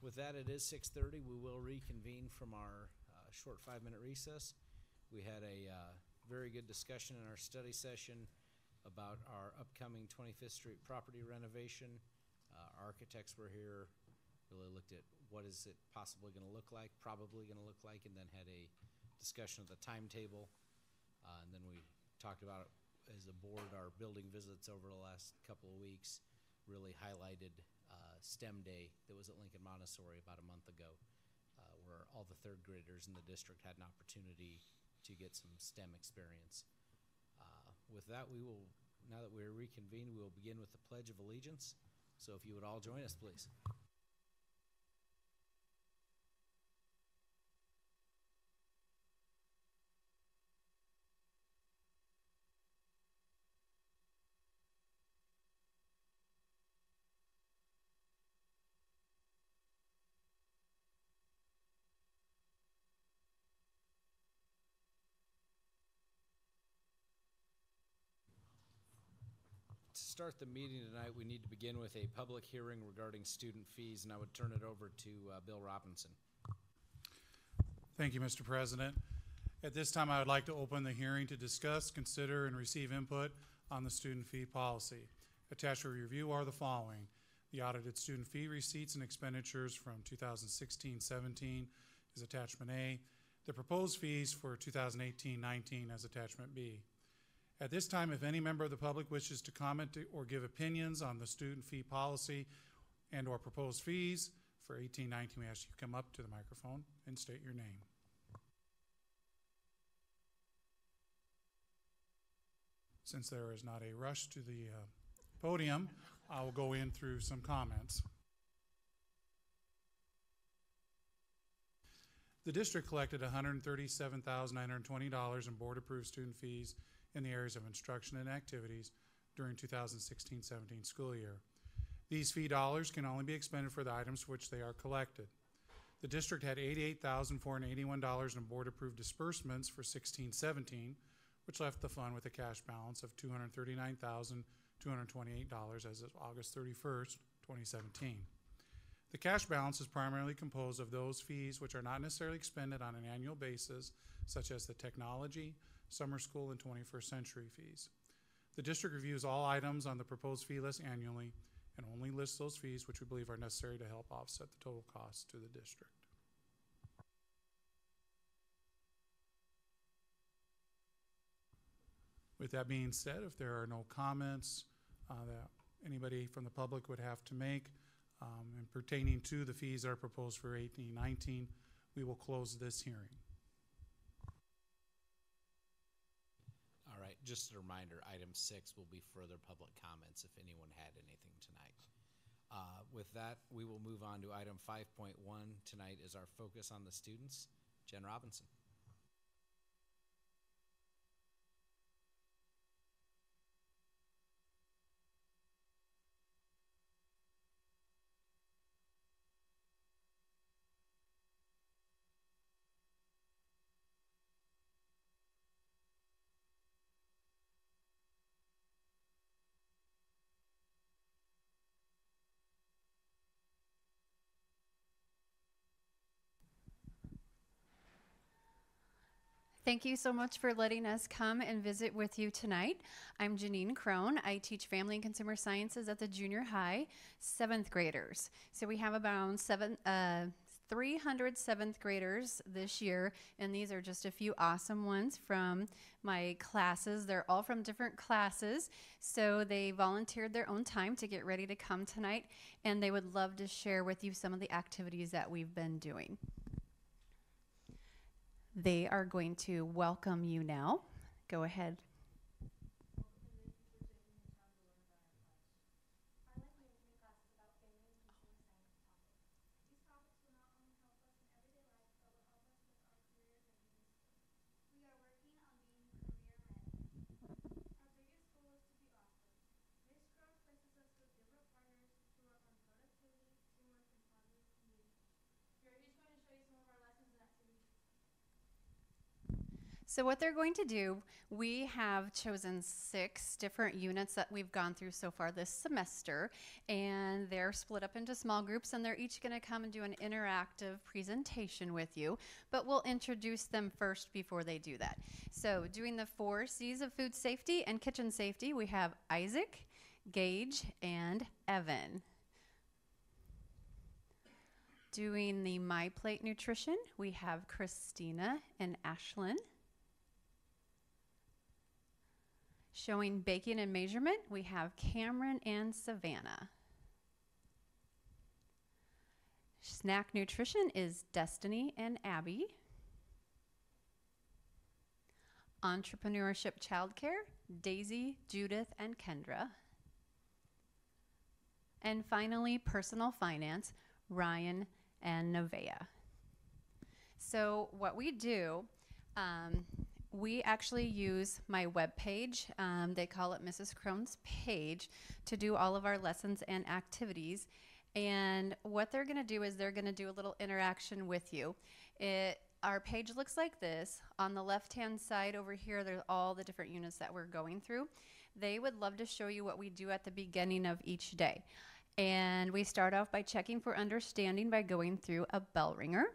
With that, it is 6:30. We will reconvene from our short 5-minute recess. We had a very good discussion in our study session about our upcoming 25th Street property renovation. Our architects were here, really looked at what is it possibly going to look like, probably going to look like, and then had a discussion of the timetable. And then we talked about, as a board, our building visits over the last couple of weeks really highlighted STEM Day that was at Lincoln Montessori about a month ago, where all the third graders in the district had an opportunity to get some STEM experience. With that, now that we're reconvened, we will begin with the Pledge of Allegiance. So if you would all join us, please. To start the meeting tonight, we need to begin with a public hearing regarding student fees, and I would turn it over to Bill Robinson. Thank you, Mr. President. At this time, I would like to open the hearing to discuss, consider, and receive input on the student fee policy. Attached for review are the following: the audited student fee receipts and expenditures from 2016-17 is attachment A, the proposed fees for 2018-19 as attachment B. At this time, if any member of the public wishes to comment or give opinions on the student fee policy and or proposed fees for 18-19, we ask you to come up to the microphone and state your name. Since there is not a rush to the podium, I will go in through some comments. The district collected $137,920 in board-approved student fees in the areas of instruction and activities during 2016-17 school year. These fee dollars can only be expended for the items for which they are collected. The district had $88,481 in board-approved disbursements for 16-17, which left the fund with a cash balance of $239,228 as of August 31st, 2017. The cash balance is primarily composed of those fees which are not necessarily expended on an annual basis, such as the technology, summer school, and 21st century fees. The district reviews all items on the proposed fee list annually and only lists those fees which we believe are necessary to help offset the total costs to the district. With that being said, if there are no comments that anybody from the public would have to make and pertaining to the fees that are proposed for 18-19, we will close this hearing. All right, just a reminder, item 6 will be further public comments if anyone had anything tonight. With that, we will move on to item 5.1. Tonight is our focus on the students. Jen Robinson. Thank you so much for letting us come and visit with you tonight. I'm Janine Crone. I teach Family and Consumer Sciences at the junior high, 7th graders. So we have about 300 7th graders this year, and these are just a few awesome ones from my classes. They're all from different classes, so they volunteered their own time to get ready to come tonight, and they would love to share with you some of the activities that we've been doing. They are going to welcome you now. Go ahead. So what they're going to do, we have chosen 6 different units that we've gone through so far this semester, and they're split up into small groups, and they're each going to come and do an interactive presentation with you, but we'll introduce them first before they do that. So doing the 4 C's of food safety and kitchen safety, we have Isaac, Gage, and Evan. Doing the My Plate Nutrition, we have Christina and Ashlyn. Showing baking and measurement, we have Cameron and Savannah. Snack nutrition is Destiny and Abby. Entrepreneurship childcare, Daisy, Judith, and Kendra. And finally, personal finance, Ryan and Nevaeh. So what we do, we actually use my webpage. They call it Mrs. Crone's page to do all of our lessons and activities. And what they're going to do is they're going to do a little interaction with you. Our page looks like this. On the left-hand side over here, there's all the different units that we're going through. They would love to show you what we do at the beginning of each day. And we start off by checking for understanding by going through a bell ringer.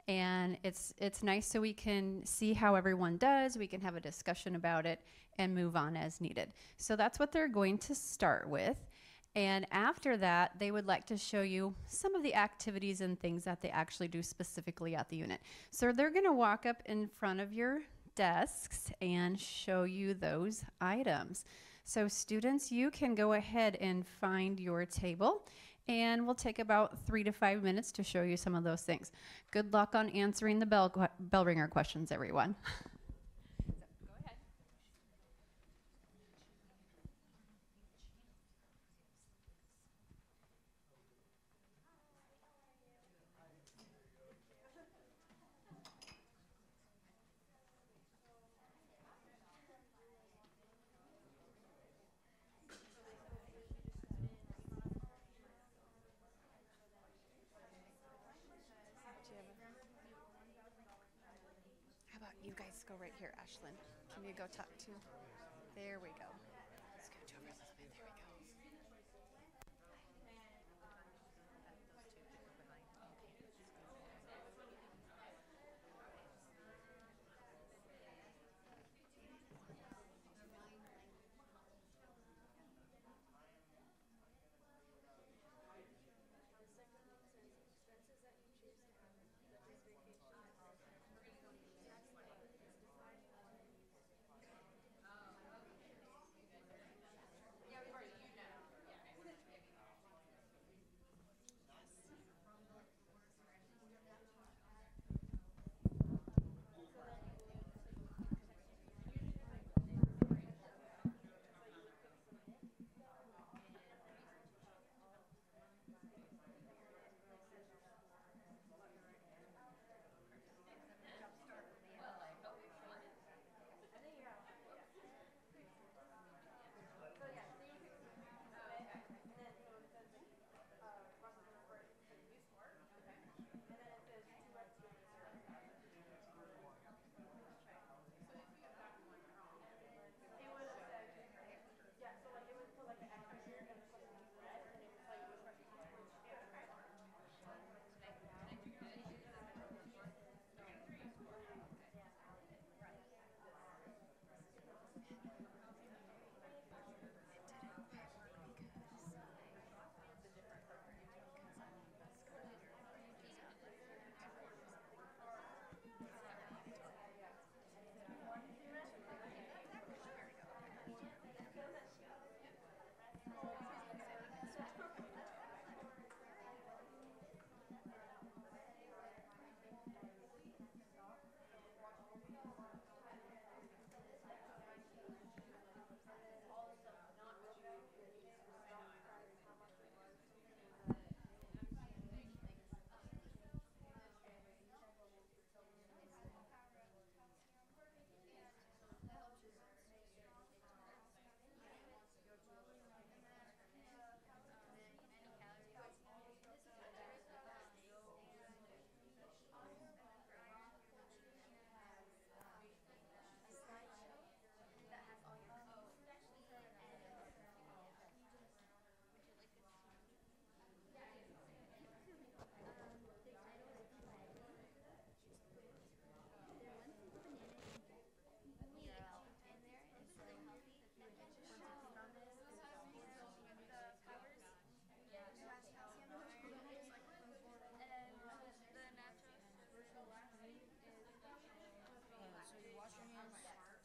And it's nice so we can see how everyone does, we can have a discussion about it, and move on as needed. So that's what they're going to start with. And after that, they would like to show you some of the activities and things that they actually do specifically at the unit. So they're going to walk up in front of your desks and show you those items. So students, you can go ahead and find your table, and we'll take about 3 to 5 minutes to show you some of those things. Good luck on answering the bell ringer questions, everyone. So, go ahead. How about you guys go right here, Ashlyn? Can you go talk to? There we go. Scooch over a little bit. There we go.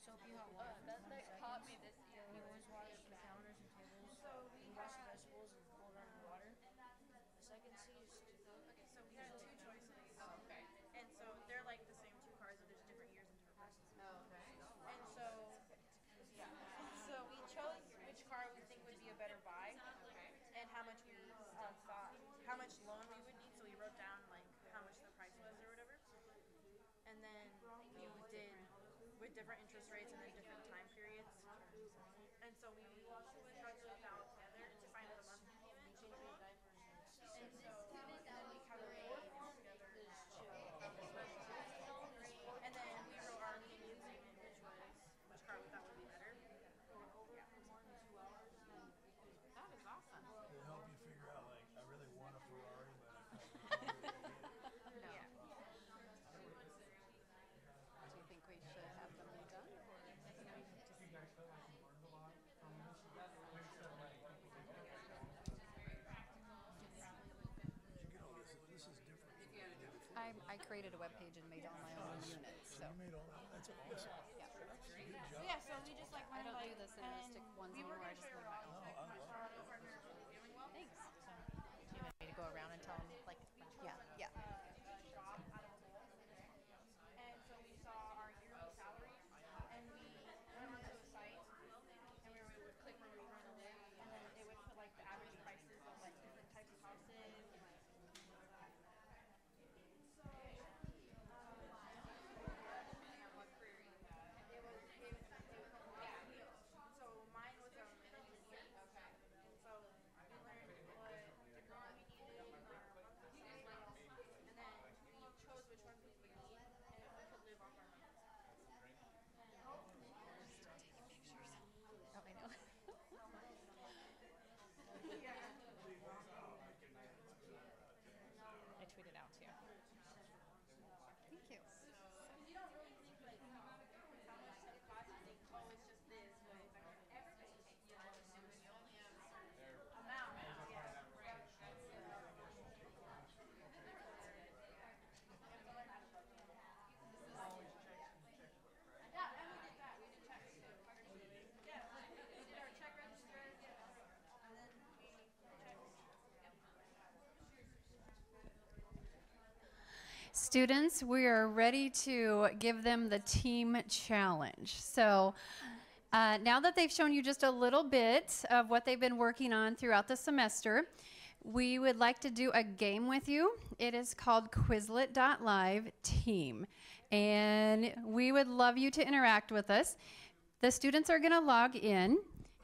soap you hot water. That caught me this year. And you always wash the counters and tables. You wash the vegetables and cold running water. The second C is to cook. Okay, so we had two choices. Oh, okay. And so they're like the same two cars, but there's different years and different prices. Oh, okay. And so, yeah. So we chose which car we think would be a better buy, Okay. and how much we thought, how much loan we would need. So we wrote down like how much the price was or whatever. And then we did with different interest rates and then different time periods. And so we calculated that all together to find the monthly payment. You change your diapers and stuff. And so then we calculated it all together. And then we wrote our opinions in, which was which car we thought would be better. That is awesome. It'll help you figure out, like, I really want a Ferrari, but I probably No. Yeah. Do you think we should have them redone? you get all this. This is different than what you did before. I created a web page and made all my own units. So You made all that. That's awesome. yeah. Good job. Yeah, so we just like I went don't like, do the cinematic and ones we were anymore. I gonna just show you made my around. own. Our other partner is doing well. Thanks. So, do you want me to go around and tell them like, yeah, yeah. Shop out of Lowell. And so we saw our yearly salaries, and we went onto a site, and we would click where we want to live, and then it would put like the average prices of like different types of houses. So mine was an engineer. Okay. And so we learned what technology we needed, our monthly payments, and then we chose which ones we would need, and if we could live off our money. Oh, I know. I tweeted out too. Thank you. You don't really think like how much it costs. You think, oh, it's just this, but it's actually everything. You know, assuming you only have a certain amount. Yeah. Yeah, and we did that. We did checks too. Yeah, we did our check registers, and then we checked. Students, we are ready to give them the team challenge. So now that they've shown you just a little bit of what they've been working on throughout the semester, we would like to do a game with you. It is called Quizlet.live Team. And we would love you to interact with us. The students are going to log in,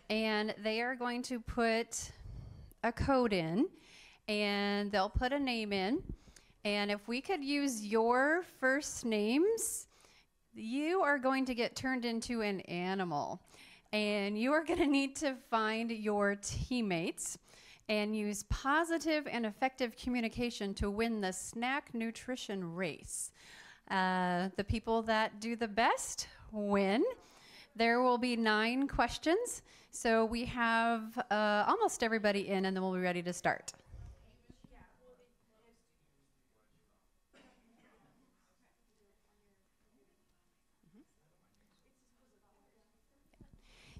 and they are going to put a code in, and they'll put a name in. And if we could use your first names, you are going to get turned into an animal. And you are going to need to find your teammates and use positive and effective communication to win the snack nutrition race. The people that do the best win. There will be 9 questions. So we have almost everybody in, and then we'll be ready to start.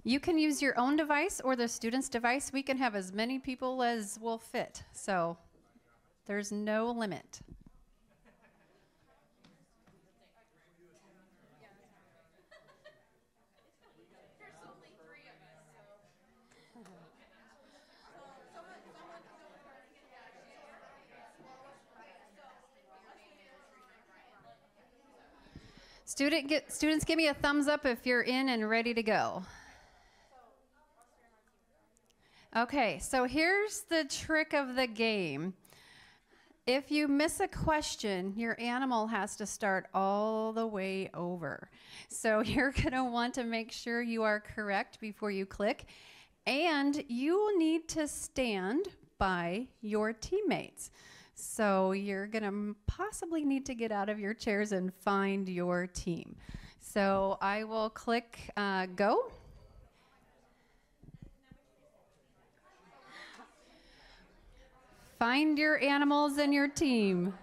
You can use your own device or the student's device. We can have as many people as will fit. So there's no limit. There's only 3 of us, so. Students, give me a thumbs up if you're in and ready to go. Okay, so here's the trick of the game. If you miss a question, your animal has to start all the way over. So you're going to want to make sure you are correct before you click. And you will need to stand by your teammates. So you're going to possibly need to get out of your chairs and find your team. So I will click go. Find your animals and your team.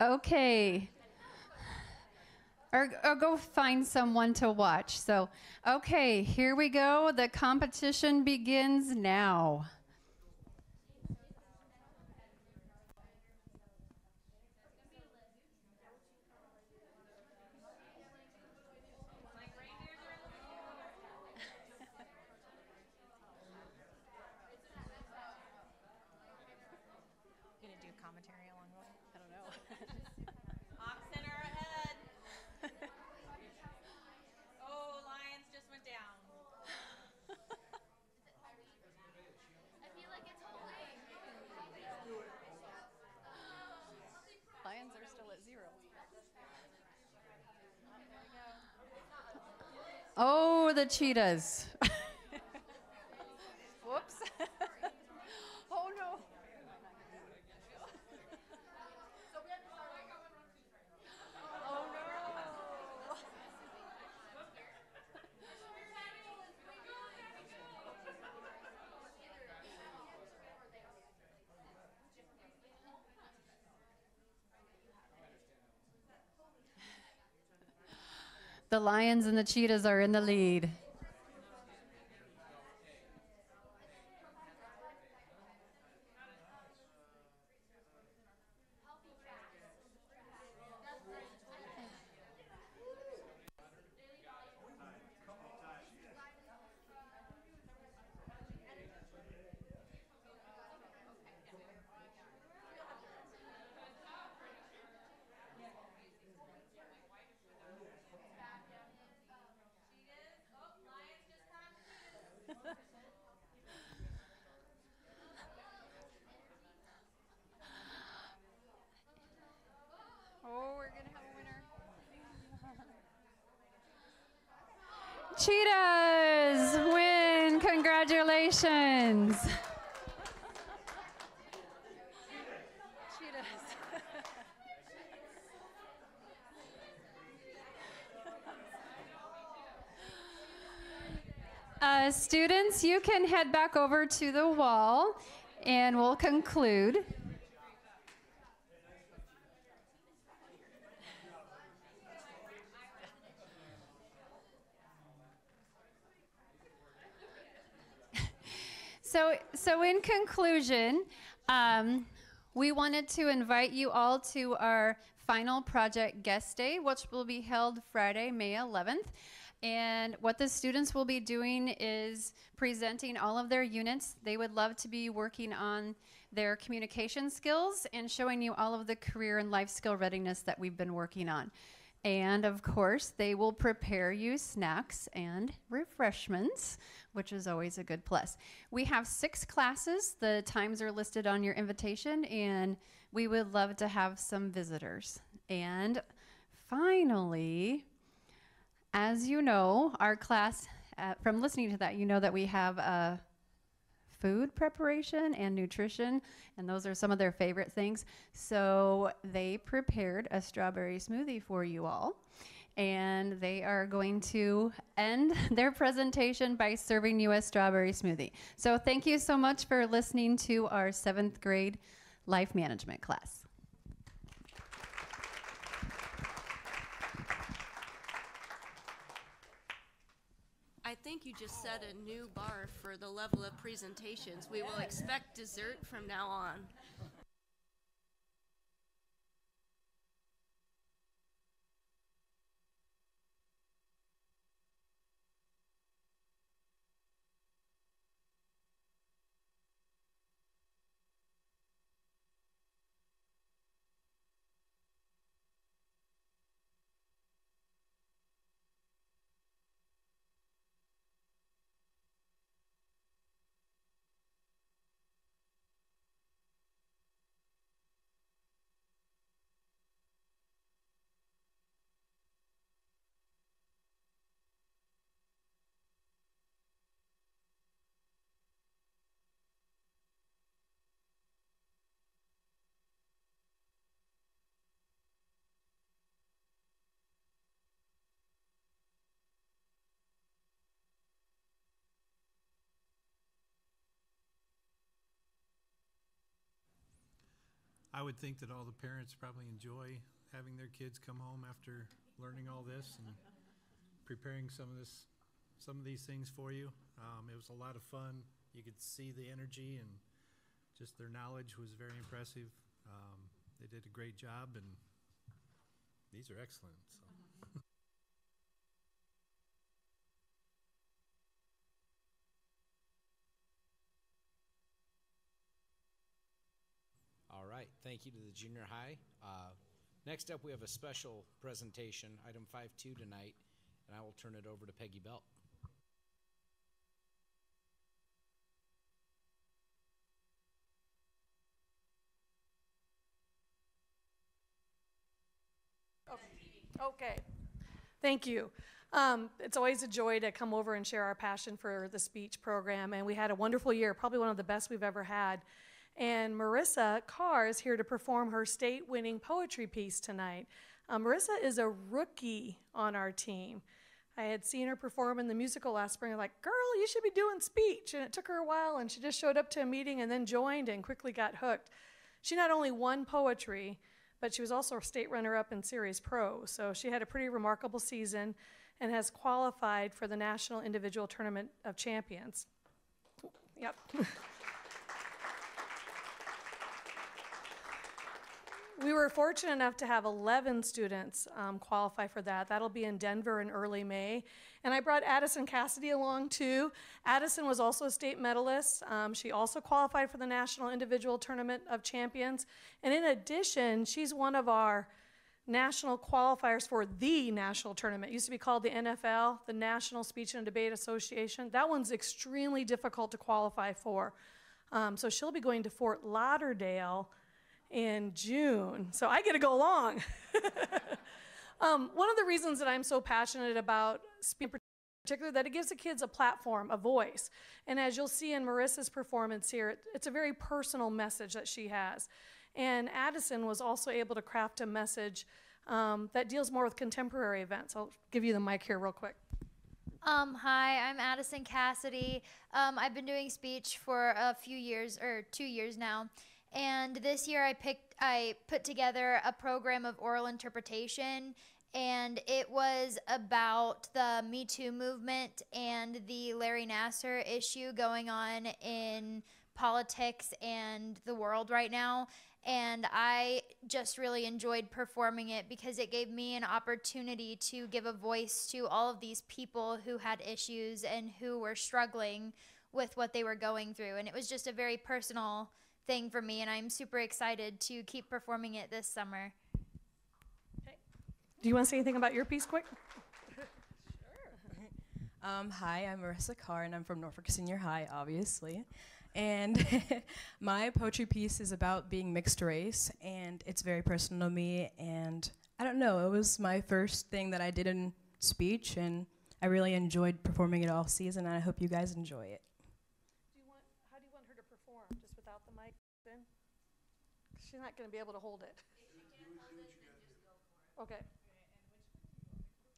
Okay. Or go find someone to watch. So, okay, here we go. The competition begins now. Gonna do commentary along the way? I don't know. Oxen are ahead. Oh, lions just went down. Lions are still at 0. Oh, the cheetahs. Whoops. Oh no. Oh no. The lions and the cheetahs are in the lead. Oh, we're gonna have a winner. Cheetahs win. Congratulations. Cheetahs. Students, you can head back over to the wall and we'll conclude. So in conclusion, we wanted to invite you all to our final project guest day, which will be held Friday, May 11th. And what the students will be doing is presenting all of their units. They would love to be working on their communication skills and showing you all of the career and life skill readiness that we've been working on. And of course, they will prepare you snacks and refreshments, which is always a good plus. We have 6 classes. The times are listed on your invitation, and we would love to have some visitors. And finally, as you know, our class, from listening to that, you know that we have food preparation and nutrition, and those are some of their favorite things. So they prepared a strawberry smoothie for you all, and they are going to end their presentation by serving you a strawberry smoothie. So thank you so much for listening to our 7th grade life management class. I think you just set a new bar for the level of presentations. We will expect dessert from now on. I would think that all the parents probably enjoy having their kids come home after learning all this and preparing some of these things for you. It was a lot of fun. You could see the energy and just their knowledge was very impressive. They did a great job, and these are excellent. So. All right, thank you to the junior high. Next up, we have a special presentation, item 5.2 tonight, and I will turn it over to Peggy Belt. Okay, thank you. It's always a joy to come over and share our passion for the speech program, and we had a wonderful year, probably one of the best we've ever had. And Marissa Carr is here to perform her state-winning poetry piece tonight. Marissa is a rookie on our team. I had seen her perform in the musical last spring. I'm like, girl, you should be doing speech. And it took her a while, and she just showed up to a meeting and then joined and quickly got hooked. She not only won poetry, but she was also a state runner-up in Series Pro. So she had a pretty remarkable season and has qualified for the National Individual Tournament of Champions. Yep. We were fortunate enough to have 11 students qualify for that. That'll be in Denver in early May. And I brought Addison Cassidy along too. Addison was also a state medalist. She also qualified for the National Individual Tournament of Champions. And in addition, she's one of our national qualifiers for the national tournament. It used to be called the NFL, the National Speech and Debate Association. That one's extremely difficult to qualify for. So she'll be going to Fort Lauderdale in June, so I get to go along. One of the reasons that I'm so passionate about speaking, particularly, that it gives the kids a platform, a voice. And as you'll see in Marissa's performance here, it's a very personal message that she has. And Addison was also able to craft a message that deals more with contemporary events. I'll give you the mic here real quick. Hi, I'm Addison Cassidy. I've been doing speech for a few years, or 2 years now. And this year I put together a program of oral interpretation, and it was about the Me Too movement and the Larry Nassar issue going on in politics and the world right now. And I just really enjoyed performing it because it gave me an opportunity to give a voice to all of these people who had issues and who were struggling with what they were going through. And it was just a very personal thing for me, and I'm super excited to keep performing it this summer. Okay. Do you want to say anything about your piece quick? Sure. Hi, I'm Marissa Carr, and I'm from Norfolk Senior High, obviously. And my poetry piece is about being mixed race, and it's very personal to me. And I don't know, it was my first thing that I did in speech, and I really enjoyed performing it all season, and I hope you guys enjoy it. How do you want her to perform? Just without the mic then? She's not going to be able to hold it. Okay.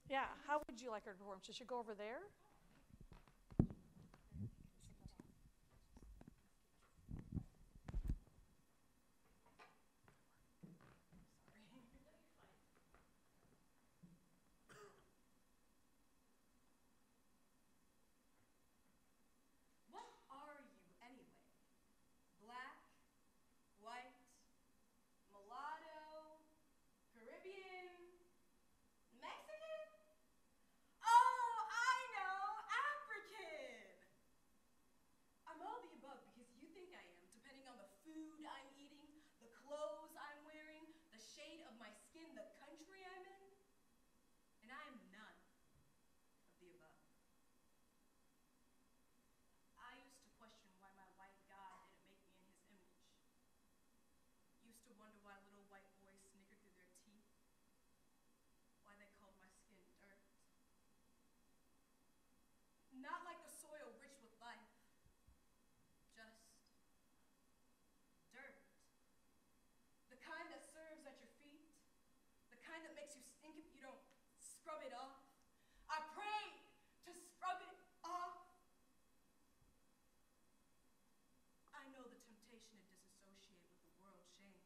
Yeah, how would you like her to perform? Should she go over there? Not like the soil rich with life, just dirt. The kind that serves at your feet, the kind that makes you stink if you don't scrub it off. I prayed to scrub it off. I know the temptation to disassociate with the world shames.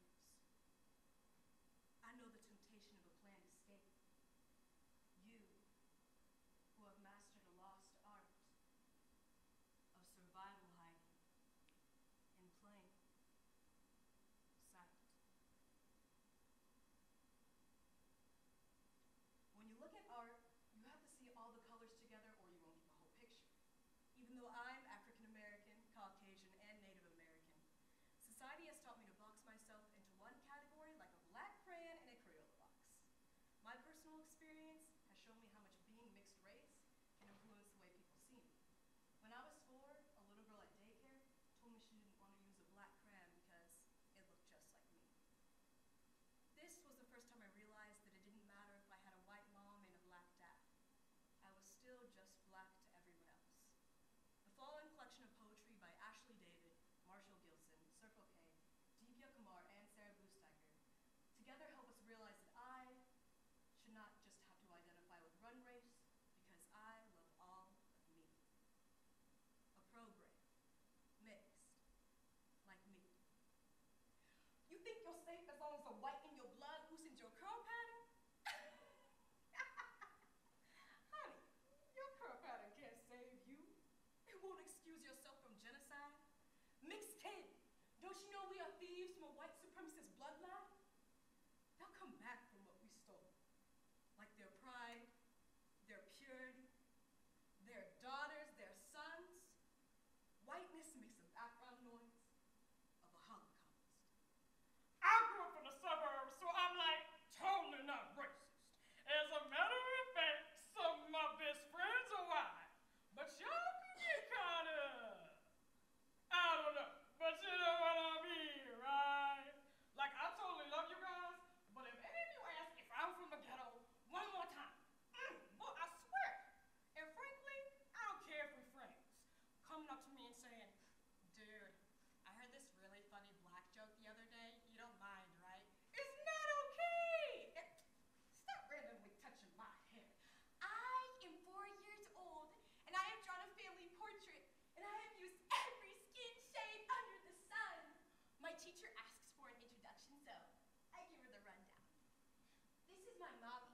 is my mommy.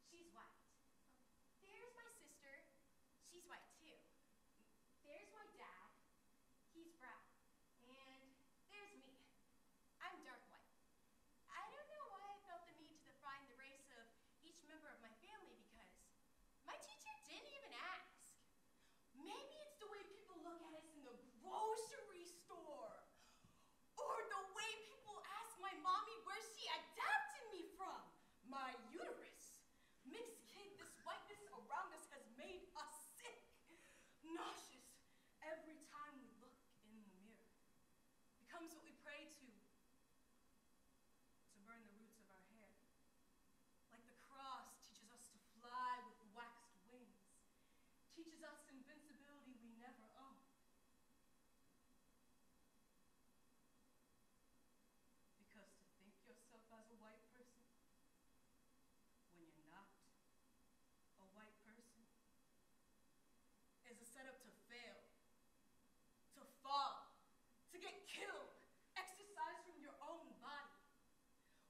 She's white. There's my sister. She's white too. There's my dad. He's brown. And there's me. I'm dark white. I don't know why I felt the need to define the race of each member of my family because my teacher didn't even ask. Maybe it's the way people look at us in the grocery store. Or the way people ask my mommy where she adopted me from. My uterus. Mixed kid, this whiteness around us has made us sick. Nauseous every time we look in the mirror. Becomes what we pray to burn the roots of our hair. Like the cross teaches us to fly with waxed wings. Teaches us invincibility we never own. Because to think yourself as a white person when you're not a white person is a setup to fail, to fall, to get killed, exercise from your own body.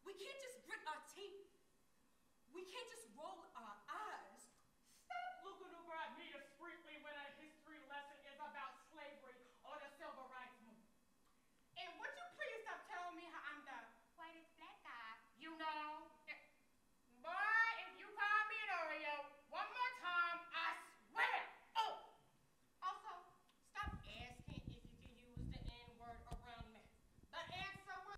We can't just grit our teeth. We can't just roll our eyes. Stop looking over at me discreetly when a history lesson is about slavery or the civil rights movement. And would you please stop telling me how I'm the whitest black guy? You know? Boy, if you call me an Oreo one more time, I swear. Oh! Also, stop asking if you can use the N-word around me. The answer will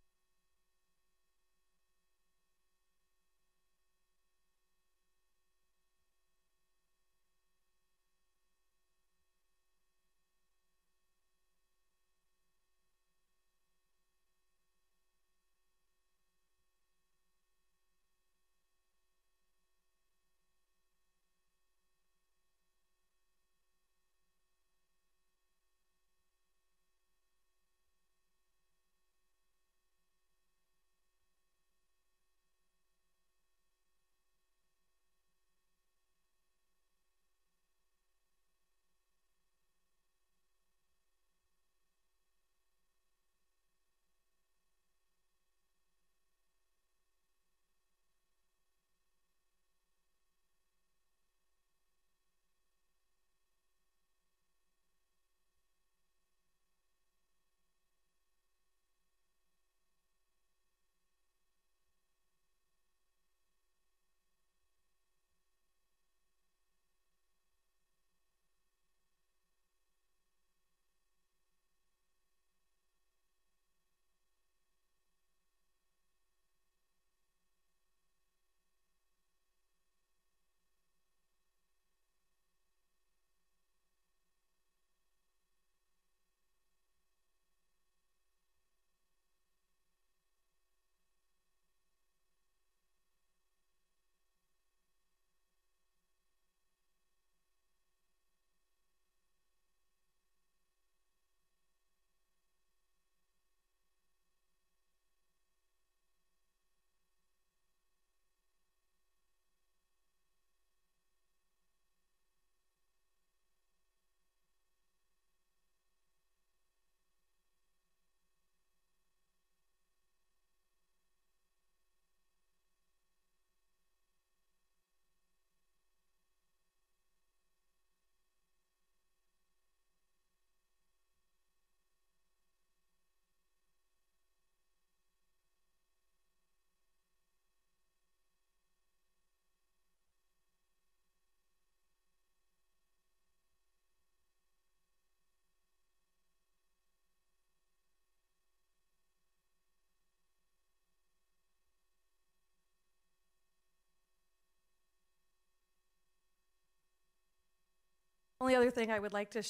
Only other thing I would like to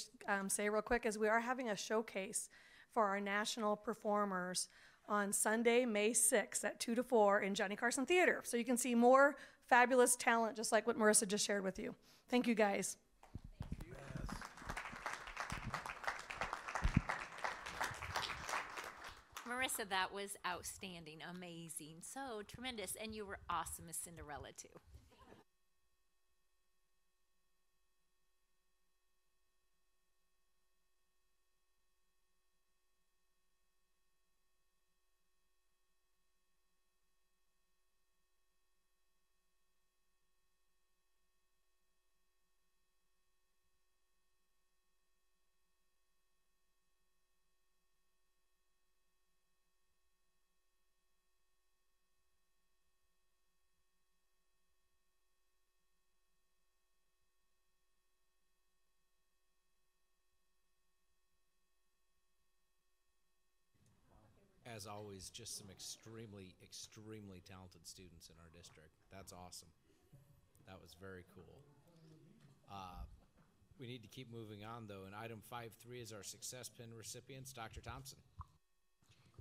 say real quick is we are having a showcase for our national performers on Sunday, May 6th at 2 to 4 in Johnny Carson Theater. So you can see more fabulous talent, just like what Marissa just shared with you. Thank you, guys. Marissa, that was outstanding, amazing, so tremendous, and you were awesome as Cinderella too. as always, just some extremely, extremely talented students in our district. That's awesome. That was very cool. We need to keep moving on, though, and item 5.3 is our success pin recipients. Dr. Thompson.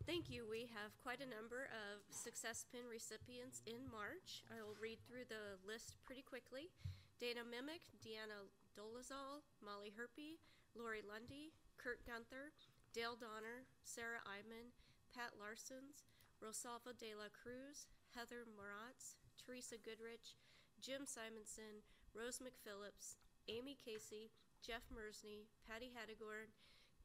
Thank you. We have quite a number of success pin recipients in March. I will read through the list pretty quickly. Dana Mimic, Deanna Dolezal, Molly Herpy, Lori Lundy, Kurt Gunther, Dale Donner, Sarah Iman, Pat Larsons, Rosalva de la Cruz, Heather Moratz, Teresa Goodrich, Jim Simonson, Rose McPhillips, Amy Casey, Jeff Mersney, Patty Haddegorn,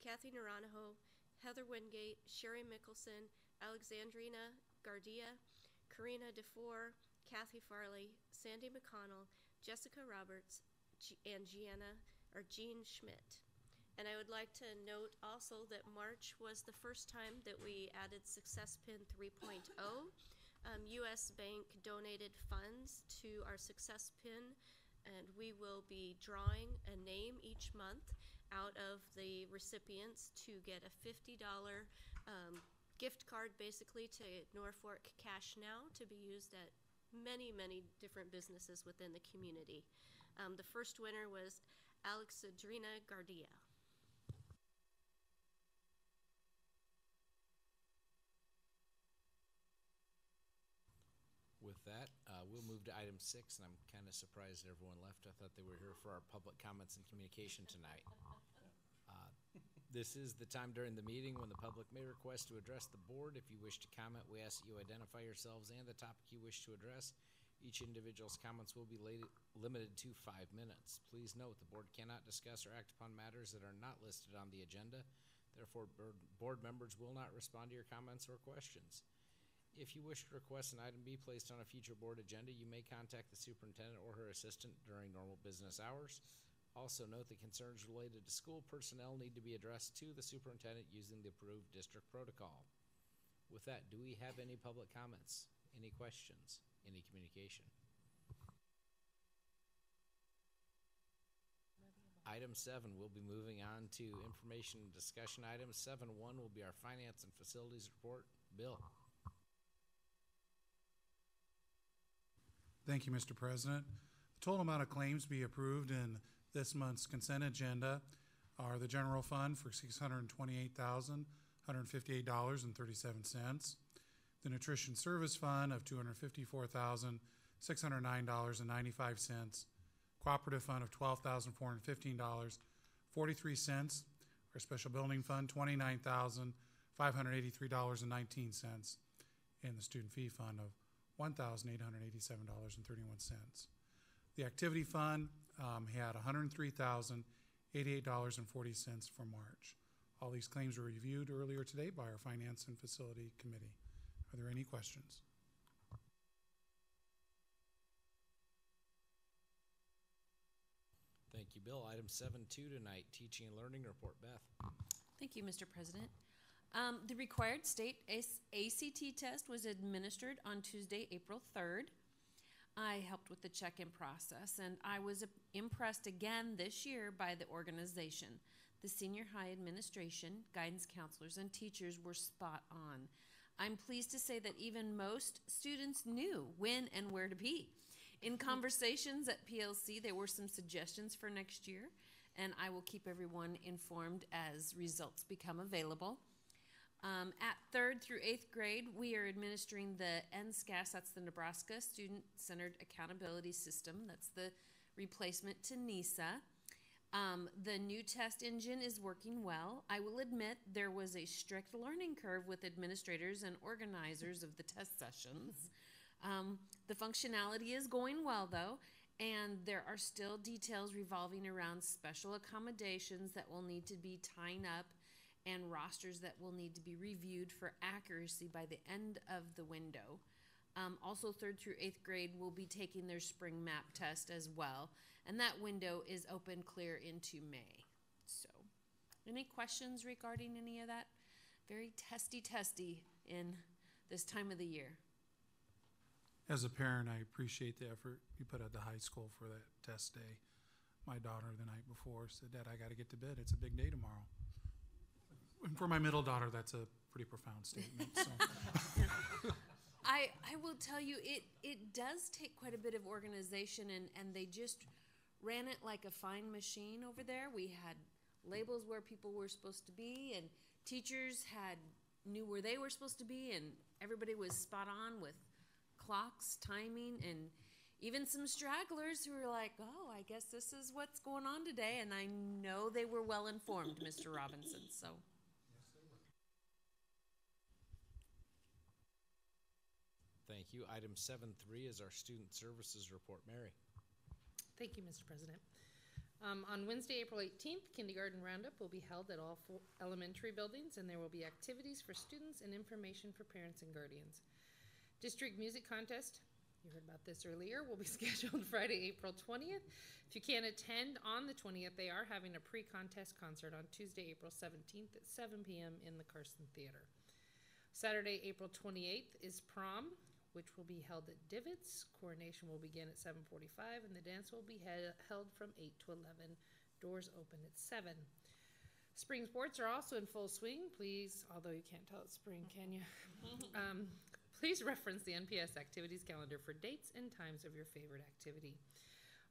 Kathy Naranjo, Heather Wingate, Sherry Mickelson, Alexandrina Gardia, Karina DeFore, Kathy Farley, Sandy McConnell, Jessica Roberts, and Jean Schmidt. And I would like to note also that March was the first time that we added Success Pin 3.0. U.S. Bank donated funds to our Success Pin, and we will be drawing a name each month out of the recipients to get a $50 gift card basically to Norfolk Cash Now to be used at many, many different businesses within the community. The first winner was Alexandrina Gardia. With that, we'll move to item 6, and I'm kind of surprised everyone left. I thought they were here for our public comments and communication tonight. This is the time during the meeting when the public may request to address the board. If you wish to comment, we ask that you identify yourselves and the topic you wish to address. Each individual's comments will be limited to 5 minutes. Please note the board cannot discuss or act upon matters that are not listed on the agenda. Therefore, board members will not respond to your comments or questions. If you wish to request an item be placed on a future board agenda, you may contact the superintendent or her assistant during normal business hours. Also note that concerns related to school personnel need to be addressed to the superintendent using the approved district protocol. With that, do we have any public comments? Any questions? Any communication? Item 7, we'll be moving on to information and discussion items. 7.1 will be our finance and facilities report. Bill. Thank you, Mr. President. The total amount of claims be approved in this month's consent agenda are the general fund for $628,158.37, the nutrition service fund of $254,609.95, cooperative fund of $12,415.43, our special building fund $29,583.19, and the student fee fund of $1,887.31. The activity fund had $103,088.40 for March. All these claims were reviewed earlier today by our Finance and Facility Committee. Are there any questions? Thank you, Bill. Item 7.2 tonight, teaching and learning report. Beth. Thank you, Mr. President. The required state ACT test was administered on Tuesday, April 3rd. I helped with the check-in process, and I was impressed again this year by the organization. The senior high administration, guidance counselors, and teachers were spot on. I'm pleased to say that even most students knew when and where to be. In conversations at PLC, there were some suggestions for next year, and I will keep everyone informed as results become available. At 3rd through 8th grade, we are administering the NSCAS, that's the Nebraska Student-Centered Accountability System. That's the replacement to NISA. The new test engine is working well. I will admit there was a strict learning curve with administrators and organizers of the test sessions. The functionality is going well, though, and there are still details revolving around special accommodations that will need to be tying up and rosters that will need to be reviewed for accuracy by the end of the window. Also, 3rd through 8th grade will be taking their spring map test as well, and that window is open clear into May. So, any questions regarding any of that? Very testy in this time of the year. As a parent, I appreciate the effort you put at the high school for that test day. My daughter the night before said, "Dad, I got to get to bed. It's a big day tomorrow." And for my middle daughter, that's a pretty profound statement. So. I will tell you, it does take quite a bit of organization, and they just ran it like a fine machine over there. We had labels where people were supposed to be, and teachers knew where they were supposed to be, and everybody was spot on with clocks, timing, and even some stragglers who were like, oh, I guess this is what's going on today, and I know they were well informed, Mr. Robinson, so. Thank you. Item 7.3 is our student services report. Mary. Thank you, Mr. President. On Wednesday, April 18th, Kindergarten Roundup will be held at all 4 elementary buildings, and there will be activities for students and information for parents and guardians. District Music Contest, you heard about this earlier, will be scheduled Friday, April 20th. If you can't attend on the 20th, they are having a pre-contest concert on Tuesday, April 17th at 7 p.m. in the Carson Theater. Saturday, April 28th is prom, which will be held at Divots. Coronation will begin at 7:45, and the dance will be held from 8 to 11. Doors open at 7. Spring sports are also in full swing. Please, although you can't tell it's spring, can you? Please reference the NPS activities calendar for dates and times of your favorite activity.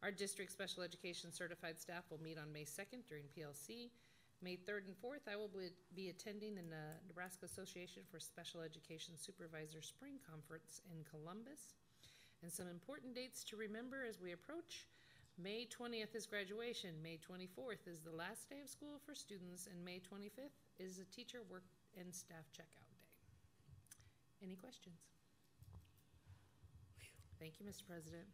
Our district special education certified staff will meet on May 2nd during PLC. May 3rd and 4th, I will be attending the Nebraska Association for Special Education Supervisor Spring Conference in Columbus. And some important dates to remember as we approach. May 20th is graduation. May 24th is the last day of school for students, and May 25th is a teacher work and staff checkout day. Any questions? Thank you, Mr. President.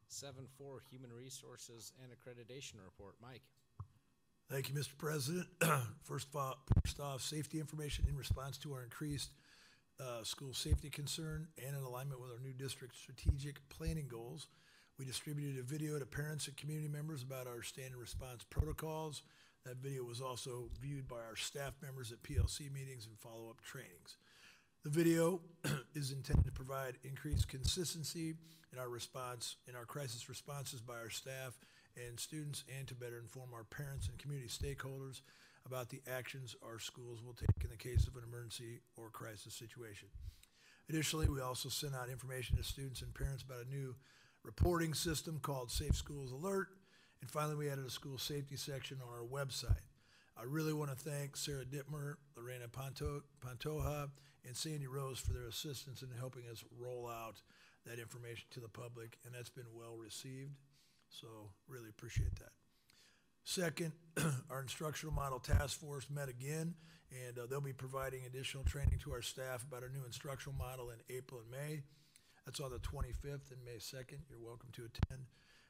7.4 Human Resources and Accreditation Report. Mike. Thank you, Mr. President. First off, safety information in response to our increased school safety concern and in alignment with our new district strategic planning goals. We distributed a video to parents and community members about our standard response protocols. That video was also viewed by our staff members at PLC meetings and follow-up trainings. The video is intended to provide increased consistency in our response, in our crisis responses by our staff and students, and to better inform our parents and community stakeholders about the actions our schools will take in the case of an emergency or crisis situation. Additionally, we also sent out information to students and parents about a new reporting system called Safe Schools Alert. And finally, we added a school safety section on our website. I really want to thank Sarah Dittmer, Lorena Pantoja, and Sandy Rose for their assistance in helping us roll out that information to the public, and that's been well received, so really appreciate that. Second, our instructional model task force met again, and they'll be providing additional training to our staff about our new instructional model in April and May. That's on the 25th and May 2nd. You're welcome to attend.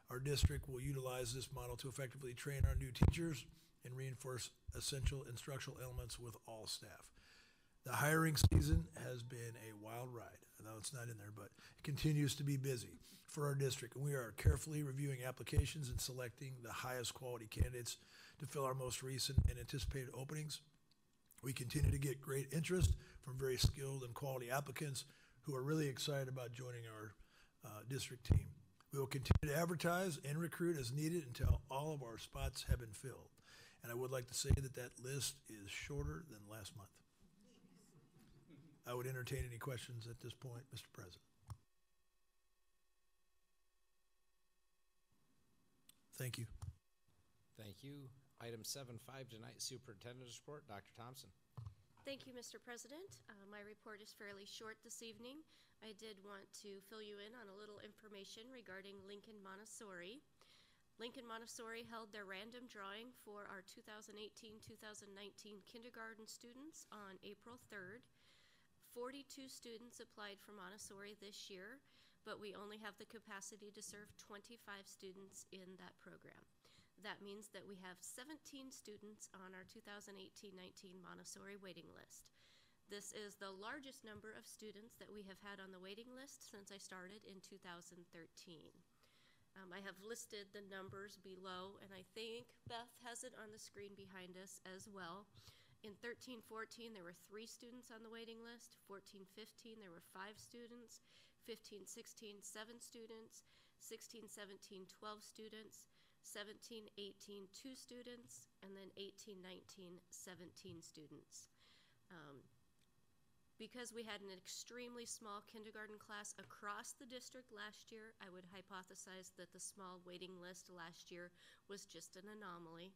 Our district will utilize this model to effectively train our new teachers and reinforce essential instructional elements with all staff. The hiring season has been a wild ride. I know it's not in there, but it continues to be busy for our district, and we are carefully reviewing applications and selecting the highest quality candidates to fill our most recent and anticipated openings. We continue to get great interest from very skilled and quality applicants who are really excited about joining our district team. We will continue to advertise and recruit as needed until all of our spots have been filled. And I would like to say that that list is shorter than last month. I would entertain any questions at this point, Mr. President. Thank you. Thank you. Item 7.5 tonight, Superintendent's Report. Dr. Thompson. Thank you, Mr. President. My report is fairly short this evening. I did want to fill you in on a little information regarding Lincoln Montessori. Lincoln Montessori held their random drawing for our 2018-2019 kindergarten students on April 3rd. 42 students applied for Montessori this year, but we only have the capacity to serve 25 students in that program. That means that we have 17 students on our 2018-19 Montessori waiting list. This is the largest number of students that we have had on the waiting list since I started in 2013. I have listed the numbers below, and I think Beth has it on the screen behind us as well. In 13-14, there were 3 students on the waiting list. 14-15, there were 5 students. 15-16, 7 students. 16-17, 12 students. 17, 18, 2 students, and then 18, 19, 17 students. Because we had an extremely small kindergarten class across the district last year, I would hypothesize that the small waiting list last year was just an anomaly.